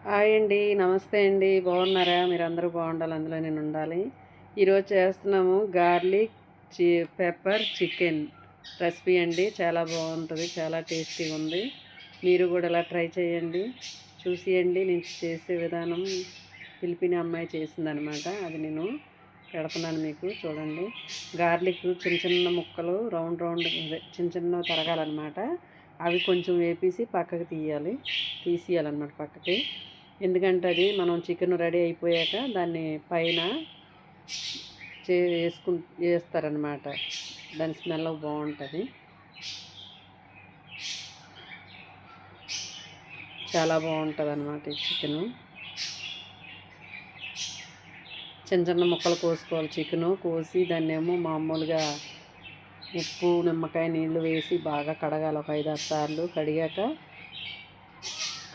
Hi అండి, నమస్తే అండి. బాగున్నారా? మీరందరూ బాగుండాలి, అందులో నేను ఉండాలి. ఈరోజు చేస్తున్నాము గార్లిక్ పెప్పర్ చికెన్ రెసిపీ అండి. చాలా బాగుంటుంది, చాలా టేస్టీగా ఉంది. మీరు కూడా ఇలా ట్రై చేయండి, చూసియండి. నేను చేసే విధానం ఫిలిపిన్ అమ్మాయి చేసిందనమాట, అది నేను పెడుతున్నాను మీకు చూడండి. గార్లిక్ చిన్న చిన్న ముక్కలు రౌండ్ రౌండ్ చిన్న చిన్న తరగాలన్నమాట. అవి కొంచెం వేపేసి పక్కకు తీసేయాలన్నమాట పక్కకి. ఎందుకంటే అది మనం చికెన్ రెడీ అయిపోయాక దాన్ని పైన వేస్తారనమాట. దాని స్మెల్ బాగుంటుంది, చాలా బాగుంటుంది అన్నమాట. ఈ చికెను చిన్న చిన్న ముక్కలు కోసుకోవాలి. చికెను కోసి దాన్ని ఏమో మామూలుగా ఉప్పు నిమ్మకాయ నీళ్ళు వేసి బాగా కడగాలి. ఒక 5-6 సార్లు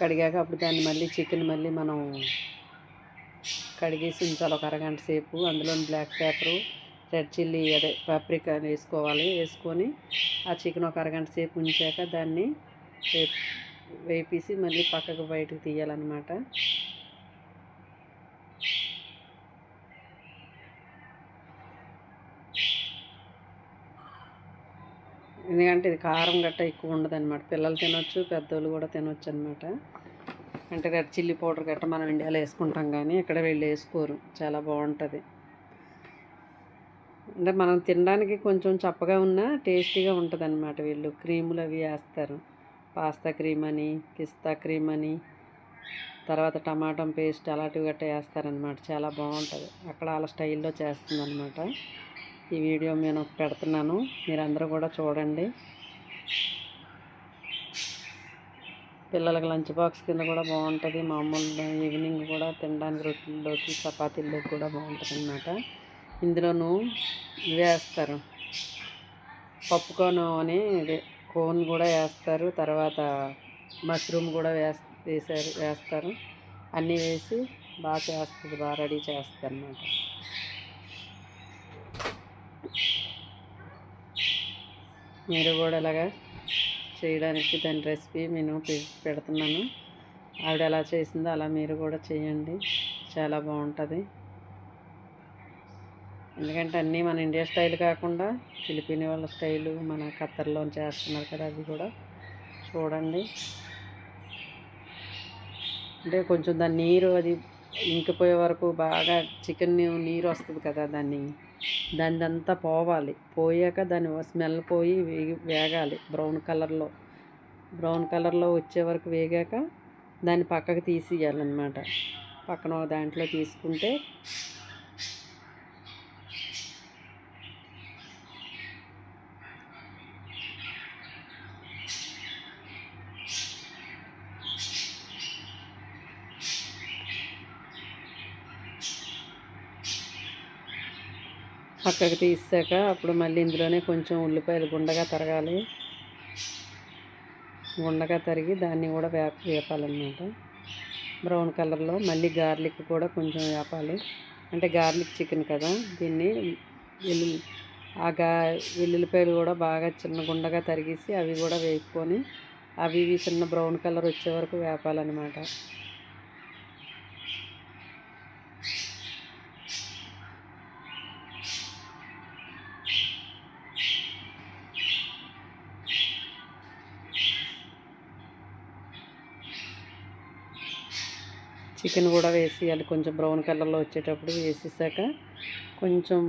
కడిగాక అప్పుడు దాన్ని మళ్ళీ చికెన్ మళ్ళీ మనం కడిగేసి ఉంచాలి ఒక అరగంట సేపు. అందులో బ్లాక్ పెప్పరు, రెడ్ చిల్లీ అదే పాప్రికా వేసుకోవాలి. వేసుకొని ఆ చికెన్ ఒక అరగంట సేపు ఉంచాక దాన్ని వేపేసి మళ్ళీ పక్కకు బయటకు తీయాలన్నమాట. ఎందుకంటే ఇది కారం గట్ట ఎక్కువ ఉండదు అనమాట. పిల్లలు తినొచ్చు, పెద్దోళ్ళు కూడా తినొచ్చు అనమాట. అంటే రెడ్ చిల్లీ పౌడర్ గట్ట మనం ఇండియాలో వేసుకుంటాం, కానీ ఇక్కడ వీళ్ళు వేసుకోరు. చాలా బాగుంటుంది. అంటే మనం తినడానికి కొంచెం చప్పగా ఉన్నా టేస్టీగా ఉంటుంది అనమాట. వీళ్ళు క్రీములు అవి వేస్తారు, పాస్తా క్రీమ్ అని, పిస్తా క్రీమ్ అని, తర్వాత టమాటా పేస్ట్ అలాంటివి గట్ట వేస్తారనమాట. చాలా బాగుంటుంది. అక్కడ వాళ్ళ స్టైల్లో చేస్తుంది అనమాట. ఈ వీడియో నేను పెడుతున్నాను, మీరందరూ కూడా చూడండి. పిల్లలకి లంచ్ బాక్స్ కింద కూడా బాగుంటుంది. మామూలు ఈవినింగ్ కూడా తినడానికి రొట్టెల్లోకి చపాతీల్లోకి కూడా బాగుంటుంది అన్నమాట. ఇందులోనూ వేస్తారు పప్పుకోను అని, కోన్ కూడా వేస్తారు. తర్వాత మష్రూమ్ కూడా వేస్తారు. అన్నీ వేసి బాగా చేస్తుంది, బాగా రెడీ చేస్తుంది అన్నమాట. మీరు కూడా ఇలాగా చేయడానికి దాని రెసిపీ నేను పెడుతున్నాను. ఆవిడ ఎలా చేసిందో అలా మీరు కూడా చేయండి, చాలా బాగుంటుంది. ఎందుకంటే అన్నీ మన ఇండియా స్టైల్ కాకుండా ఫిలిపిన్ వాళ్ళ స్టైలు మన ఖత్తర్లో చేస్తున్నారు కదా, అది కూడా చూడండి. అంటే కొంచెం దాని నీరు అది ఇంకిపోయే వరకు బాగా చికెన్ నీరు వస్తుంది కదా, దానిదంతా పోవాలి. పోయాక దాని స్మెల్ పోయి వేగాలి. బ్రౌన్ కలర్లో వచ్చే వరకు వేగాక దాన్ని పక్కకు తీసేయాలన్నమాట. పక్కన దాంట్లో తీసుకుంటే పక్కకు తీసాక అప్పుడు మళ్ళీ ఇందులోనే కొంచెం ఉల్లిపాయలు గుండగా తరిగి దాన్ని కూడా వేపాలన్నమాట బ్రౌన్ కలర్లో. మళ్ళీ గార్లిక్ కూడా కొంచెం వేపాలి, అంటే గార్లిక్ చికెన్ కదా. దీన్ని వెల్లుల్లిపాయలు కూడా బాగా చిన్న గుండగా తరిగేసి అవి కూడా వేపుకొని అవి చిన్న బ్రౌన్ కలర్ వచ్చే వరకు వేపాలన్నమాట. చికెన్ కూడా వేసేయాలి, కొంచెం బ్రౌన్ కలర్లో వచ్చేటప్పుడు వేసేసాక కొంచెం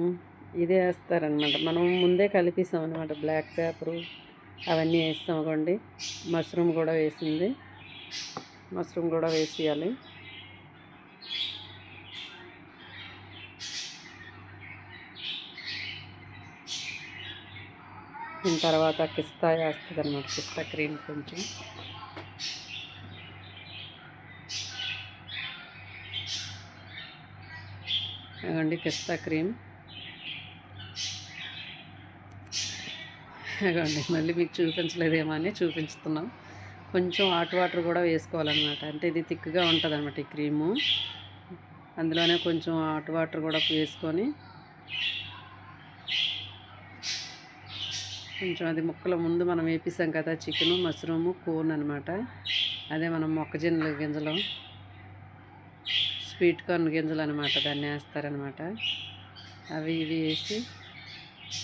ఇదే వేస్తారనమాట. మనం ముందే కలిపిస్తాం అనమాట, బ్లాక్ పెప్పరు అవన్నీ వేస్తాం అనుకోండి. మష్రూమ్ కూడా వేసేయాలి. దీని తర్వాత పిస్తా వేస్తుంది అనమాట, పిస్తా క్రీమ్ కొంచెం. అదండి పిస్తా క్రీమ్. అదండి మళ్ళీ మీకు చూపించలేదేమో అని చూపించుతున్నాం. కొంచెం హాట్ వాటర్ కూడా వేసుకోవాలన్నమాట, అంటే ఇది థిక్గా ఉంటుంది అనమాట ఈ క్రీము. అందులోనే కొంచెం హాట్ వాటర్ కూడా వేసుకొని కొంచెం అది ముక్కల ముందు మనం వేపిస్తాం కదా చికెను, మష్రూము, కోన్ అనమాట. అదే మనం మొక్కజొన్న గింజలు స్వీట్ కార్న్ గింజలు అనమాట, దాన్ని వేస్తారనమాట. అవి ఇవి వేసి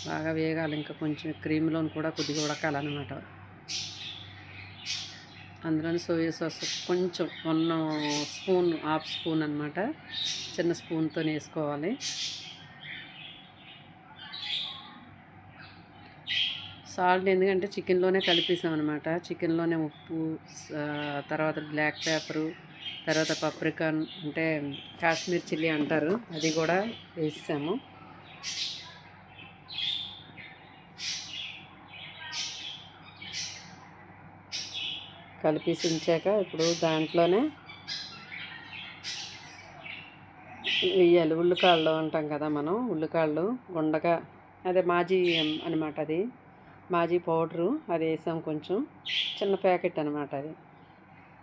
బాగా వేగాలి. ఇంకా కొంచెం క్రీమ్లోని కూడా కొద్దిగా ఉడకాలన్నమాట. అందులోని సోయా సాస్ కొంచెం 1 స్పూన్, హాఫ్ స్పూన్ అనమాట, చిన్న స్పూన్తో వేసుకోవాలి. సాల్ట్ ఎందుకంటే చికెన్లోనే కలిపేసాం అనమాట. చికెన్లోనే ఉప్పు, తర్వాత బ్లాక్ పేపరు, తర్వాత పప్రికాన్ అంటే కాశ్మీర్ చిల్లీ అంటారు, అది కూడా వేసాము. కలిపేసి ఉంచాక ఇప్పుడు దాంట్లోనే వేయాలి. ఉల్లికాళ్ళు అంటాం కదా మనం, ఉల్లికాళ్ళు గుండగా, అదే మాజీ అనమాట, అది మాజీ పౌడరు, అది వేసాం కొంచెం, చిన్న ప్యాకెట్ అనమాట అది.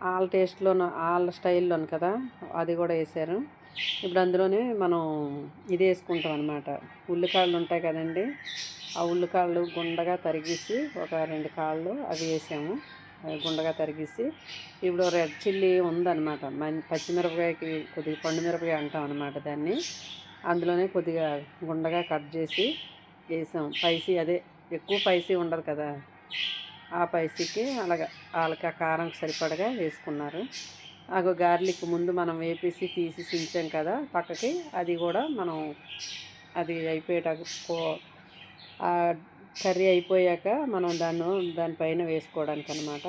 వాళ్ళ టేస్ట్లోనూ వాళ్ళ స్టైల్లోను కదా, అది కూడా వేసారు. ఇప్పుడు అందులోనే మనం ఇది వేసుకుంటాం అనమాట, ఉల్లికాళ్ళు ఉంటాయి కదండి, ఆ ఉల్లికాళ్ళు గుండగా తరిగేసి ఒక 2 కాళ్ళు అవి వేసాము, గుండగా తరిగేసి. ఇప్పుడు రెడ్ చిల్లీ ఉందన్నమాట, పచ్చిమిరపకాయకి కొద్దిగా పండు మిరపకాయ అంటాం అనమాట దాన్ని, అందులోనే కొద్దిగా గుండగా కట్ చేసి వేసాం. స్పైసీ, అదే ఎక్కువ స్పైసీ ఉండదు కదా, ఆ స్పైసీకి అలాగా వాళ్ళకి ఆ కారంకి సరిపడగా వేసుకున్నారు. గార్లిక్ ముందు మనం వేపేసి తీసి ఉంచాం కదా పక్కకి, అది కూడా మనం అది అయిపోయేటప్పుడు కర్రీ అయిపోయాక మనం దానిపైన వేసుకోవడానికి అనమాట.